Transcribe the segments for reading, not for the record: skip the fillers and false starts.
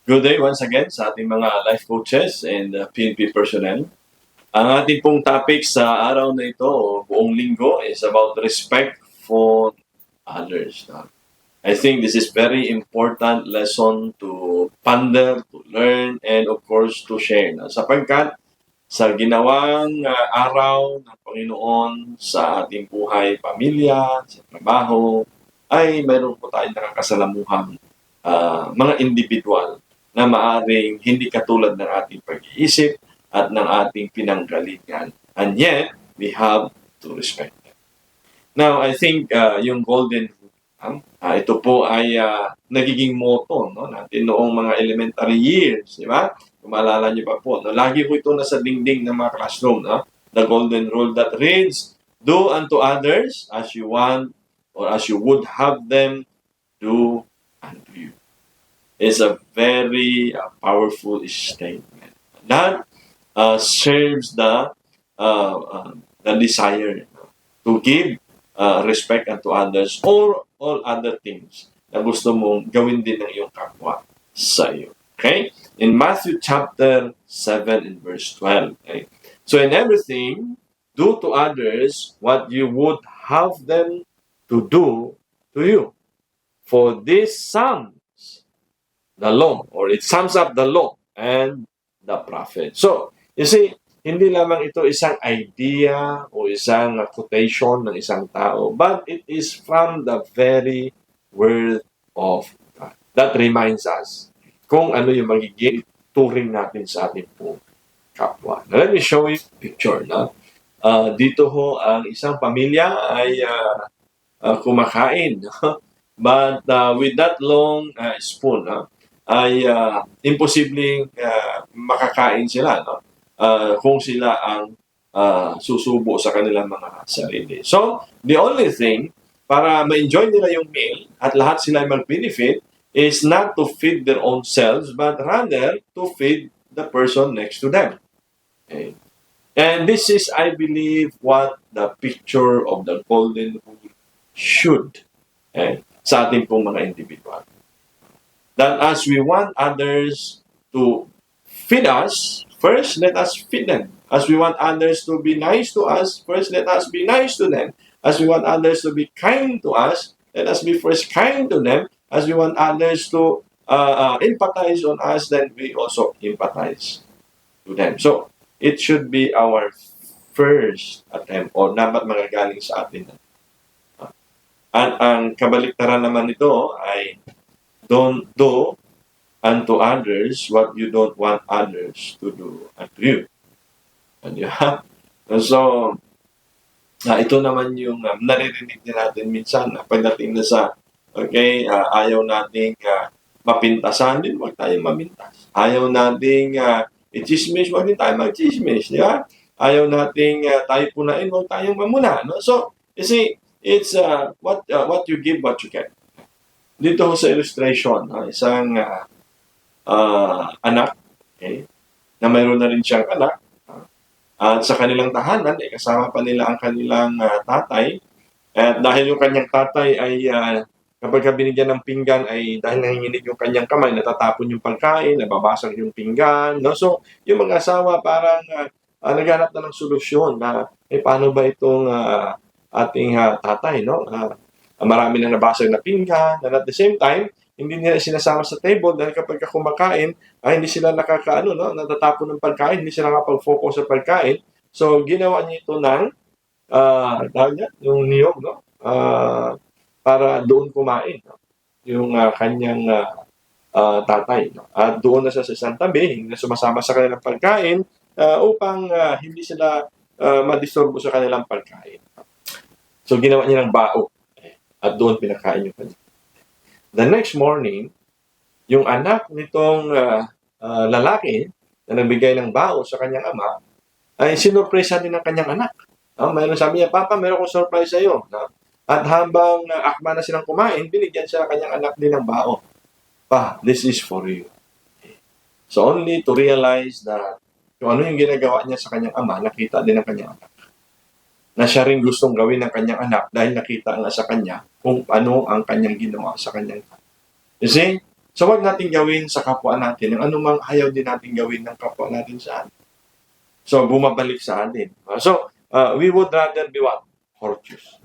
Good day once again sa ating mga life coaches and PNP personnel. Ang ating pong topic sa araw na ito o buong linggo is about respect for others. I think this is very important lesson to ponder, to learn, and of course to share. Sapagkat sa ginawang araw ng Panginoon sa ating buhay, pamilya, sa trabaho, ay meron po tayong nakakasalamuhang mga individual na maaring hindi katulad ng ating pag-iisip at ng ating pinanggalingan. And yet, we have to respect them. Now, I think yung golden rule, ito po ay nagiging motto natin noong mga elementary years, di ba? Kung maalala niyo pa po, lagi po ito nasa dingding ng mga classroom, the golden rule that reads, do unto others as you want or as you would have them do unto you. Is a very powerful statement that serves the desire to give respect unto others or all other things na gusto mong gawin din ng iyong kapwa sa iyo. Okay? In Matthew chapter 7 and verse 12. Okay? So in everything, do to others what you would have them to do to you. For this sums the law, or it sums up the law and the prophet. So, you see, hindi lamang ito isang idea o isang quotation ng isang tao, but it is from the very word of God. That reminds us kung ano yung magiging turing natin sa ating pong kapwa. Now, let me show you a picture. Dito ho, ang isang pamilya ay kumakain. But with that long spoon, ay imposibleng makakain sila kung sila ang susubo sa kanilang mga sarili. So, the only thing para ma-enjoy nila yung meal at lahat sila mag-benefit is not to feed their own selves but rather to feed the person next to them. Okay. And this is, I believe, what the picture of the golden rule should sa ating pong mga individual. That as we want others to feed us, first let us feed them. As we want others to be nice to us, first let us be nice to them. As we want others to be kind to us, let us be first kind to them. As we want others to empathize on us, then we also empathize to them. So, it should be our first attempt or dapat magagaling sa atin. At ang kabaliktaran naman nito ay don't do unto others what you don't want others to do unto you. So, ito naman yung naririnig din natin minsan pagdating na sa, ayaw nating mapintasan din, huwag tayong mamintas. Ayaw nating i-chismis, huwag din tayong mag-chismis, di ba? Ayaw nating tayo punain, huwag tayong mamuna. No? So, you see, it's what you give, what you get. Dito sa illustration, isang anak, na mayroon na rin siyang anak, at sa kanilang tahanan, kasama pa nila ang kanilang tatay, at dahil yung kanyang tatay ay kapag binigyan ng pinggan ay dahil nanginginig yung kanyang kamay, natatapon yung pagkain, nababasag yung pinggan. No? So, yung mga asawa parang naghanap na ng solusyon na paano ba itong ating tatay, no? Marami na nabasag na pinggan, and at the same time, hindi nila sinasama sa table dahil kapag kumakain, hindi sila natatapon ng pagkain, hindi sila nakapag-focus sa pagkain. So, ginawa niya ito ng, yung niyog, no? Para doon kumain, no? Yung kanyang tatay. No? At doon na sa isang tabi, hindi na sumasama sa kanilang pagkain upang hindi sila madisturbo sa kanilang pagkain. So, ginawa niya ng bao. At doon pinakain yung kanya. The next morning, yung anak nitong lalaki na nagbigay ng bao sa kanyang ama, ay sinurpresa din ng kanyang anak. Mayroon sabi niya, Papa, mayroon kong surprise sa iyo. At habang akma na silang kumain, binigyan siya ng kanyang anak din ng bao. Pa, this is for you. So only to realize that kung ano yung ginagawa niya sa kanyang ama, nakita din ng kanyang anak. Na siya rin gustong gawin ng kanyang anak dahil nakita nga sa kanya kung ano ang kanyang ginawa sa kanyang anak. You see? So, wag natin gawin sa kapwa natin yung anumang ayaw din natin gawin ng kapwa natin sa atin. So, bumabalik sa atin. So, we would rather be what? Courteous.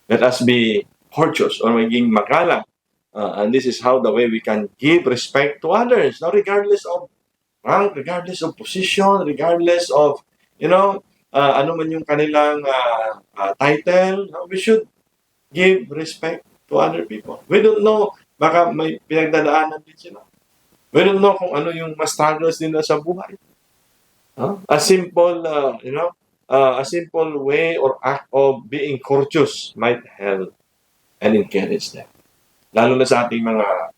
Let us be courteous or maging magalang. And this is how the way we can give respect to others. Now, regardless of rank, regardless of position, regardless of, ano man yung kanilang title, we should give respect to other people. We don't know, baka may pinagdadaanan din sila. We don't know kung ano yung mas struggles nila sa buhay. A simple, a simple way or act of being courteous might help and encourage them. Lalo na sa ating mga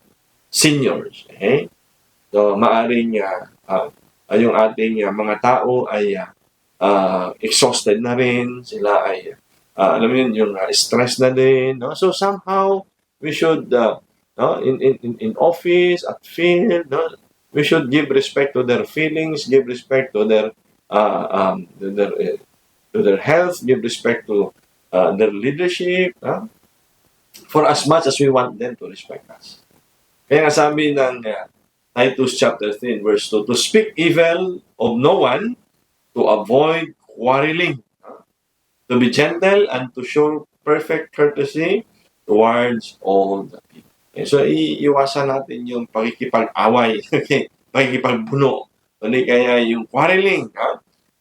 seniors. Okay? So, maaring yung ating mga tao ay exhausted na rin. Sila ay, alam mo yun, yung stress na din. No? So, somehow, we should, in office, at field, no? We should give respect to their feelings, give respect to their health, give respect to their leadership, for as much as we want them to respect us. Kaya nga sabi ng Titus chapter 3 verse 2, to speak evil of no one, to avoid quarreling, to be gentle and to show perfect courtesy towards all the people. Okay, so, iiwasan natin yung pakikipag-away, pakikipagbuno, hindi kaya yung quarreling.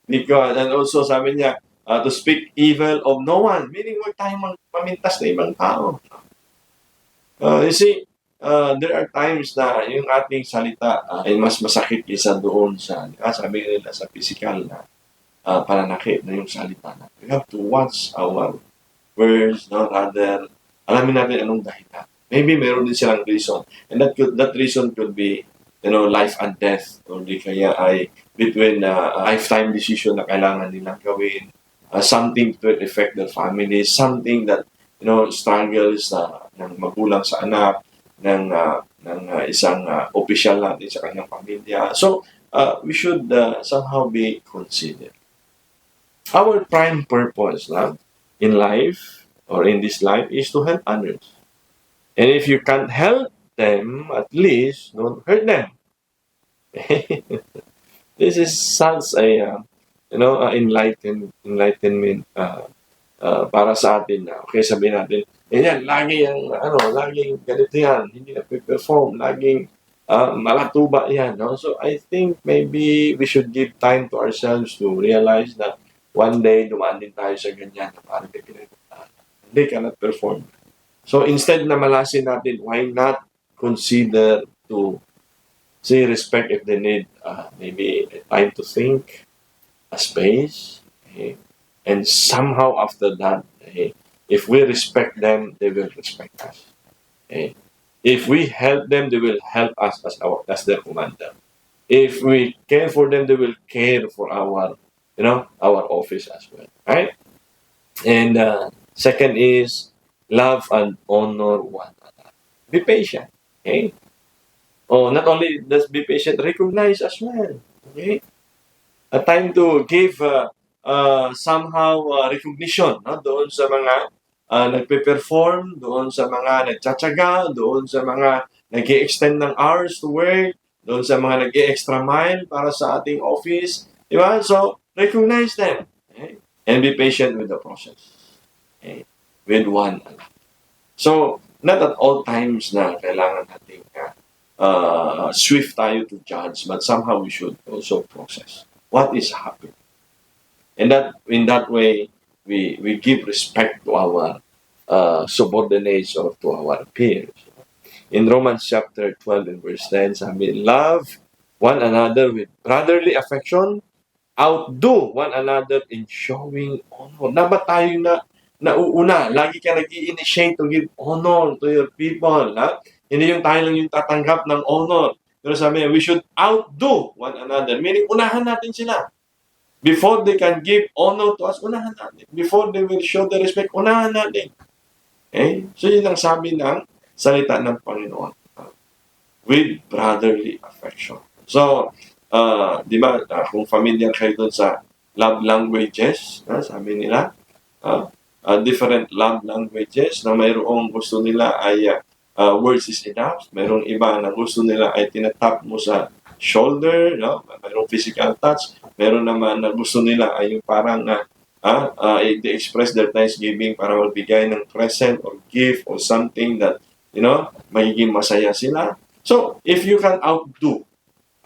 Because, and also sabi niya, to speak evil of no one, meaning huwag tayong mamintas na ibang tao. You see, there are times na yung ating salita ay mas masakit kaysa doon sa, sabi nila sa physical na pananakit na yung salita na. We have to watch our words, no? Rather, alamin natin anong dahilan. Maybe meron din silang reason. And that reason could be, life and death. O di kaya ay between lifetime decision na kailangan nilang gawin. Something to affect their family. Something that, struggles ng magulang sa anak, ng isang official natin sa kanyang pamilya. So, we should somehow be considered. Our prime purpose in life or in this life is to help others. And if you can't help them, at least don't hurt them. This is such a enlightenment para sa atin na okay, sabihin natin, laging ganito yan, hindi na perform, laging malatuba yan. No? So I think maybe we should give time to ourselves to realize that one day dumaan din tayo sa ganyan na parang hindi cannot perform. So instead na malasin natin, why not consider to say respect if they need maybe time to think, a space, okay? And somehow after that, if we respect them, they will respect us. Okay? If we help them, they will help us as their commander. If we care for them, they will care for our office as well. Right? And second is love and honor one another. Be patient. Okay? Not only just be patient, recognize as well. Okay? A time to give somehow recognition doon sa mga nagpe-perform, doon sa mga nagtsatsaga, doon sa mga nag-i-extend ng hours to work, doon sa mga nag-i-extra mile para sa ating office. Diba? So, recognize them. Okay? And be patient with the process. Okay? With one another. So, not at all times na kailangan natin swift tayo to judge, but somehow we should also process what is happening. And that in that way, we give respect to our subordinates or to our peers. In Romans chapter 12 and verse 10, sabi, love one another with brotherly affection, outdo one another in showing honor. Na ba tayo nauuna? Lagi ka nag-i-initiate to give honor to your people. Hindi yung tayo lang yung tatanggap ng honor. Pero sabi niya, we should outdo one another. Meaning, unahan natin sila. Before they can give honor to us, unahan natin. Before they will show the respect, unahan natin. Okay? So, yun ang sabi ng salita ng Panginoon. With brotherly affection. So, di ba, kung familiar kayo doon sa love languages, sabi nila, different love languages na mayroong gusto nila ay words is enough. Merong iba na gusto nila ay tinatap mo sa shoulder, no? Merong physical touch. Meron naman na gusto nila ay yung parang they express their thanksgiving para magbigay ng present or gift or something that, magiging masaya sila. So, if you can outdo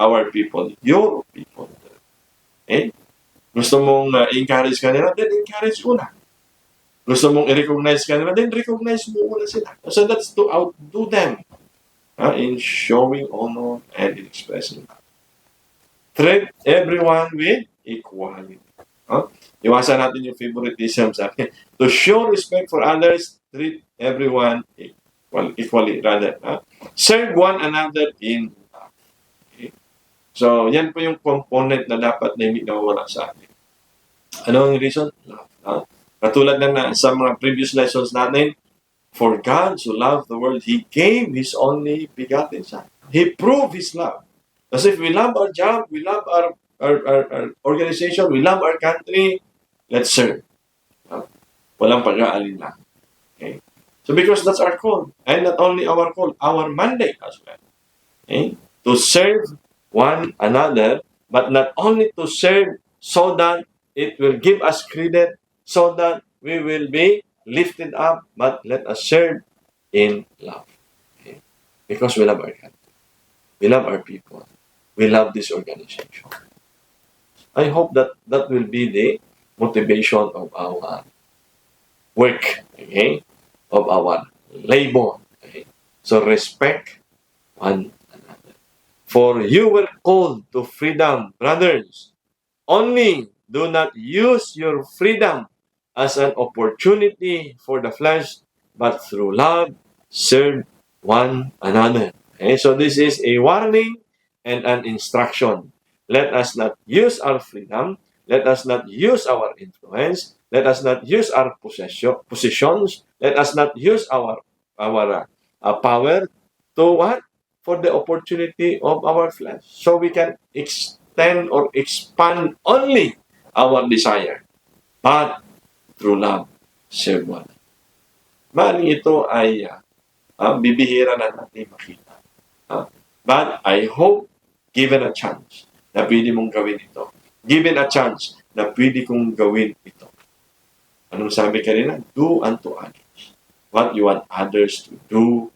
our people, your people, gusto mong encourage kanila, then encourage una. Gusto mong i-recognize kanila, then recognize mo una sila. So that's to outdo them in showing honor and in expressing love. Treat everyone with equality. Iwasan natin yung favoritism. Sabi. To show respect for others, treat everyone equally. Serve one another in love. Okay? So, yan po yung component na dapat na hindi nawawala sa atin. Ano ang reason? Love. Katulad na sa mga previous lessons natin, for God so loved the world, He gave His only begotten Son. He proved His love. Kasi if we love our job, we love our organization, we love our country, let's serve. Walang pag-aalin lang. Okay? So because that's our call. And not only our call, our mandate as well. Okay? To serve one another, but not only to serve so that it will give us credit, so that we will be lifted up, but let us serve in love. Okay? Because we love our country. We love our people. We love this organization. I hope that will be the motivation of our work, okay? Of our labor. Okay? So respect one another. For you were called to freedom, brothers. Only do not use your freedom as an opportunity for the flesh, but through love, serve one another. Okay? So this is a warning and an instruction. Let us not use our freedom. Let us not use our influence. Let us not use our positions. Let us not use our power to what? For the opportunity of our flesh. So we can extend or expand only our desire. But through love, serve one. Maaaring ito ay bibihira na natin makita. But I hope, given a chance, na pwede mong gawin ito. Given a chance, na pwede kong gawin ito. Anong sabi kanina? Do unto others what you want others to do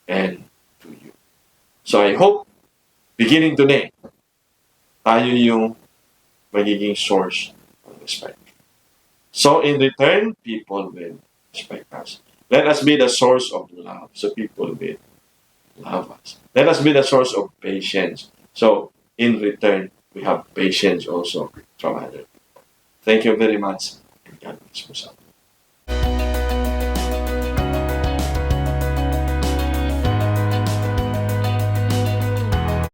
and to you. So I hope, beginning today, tayo yung magiging source of respect. So in return, people will respect us. Let us be the source of love, so people will love us. Let us be the source of patience. So in return, we have patience also from other people. Thank you very much. And God bless you.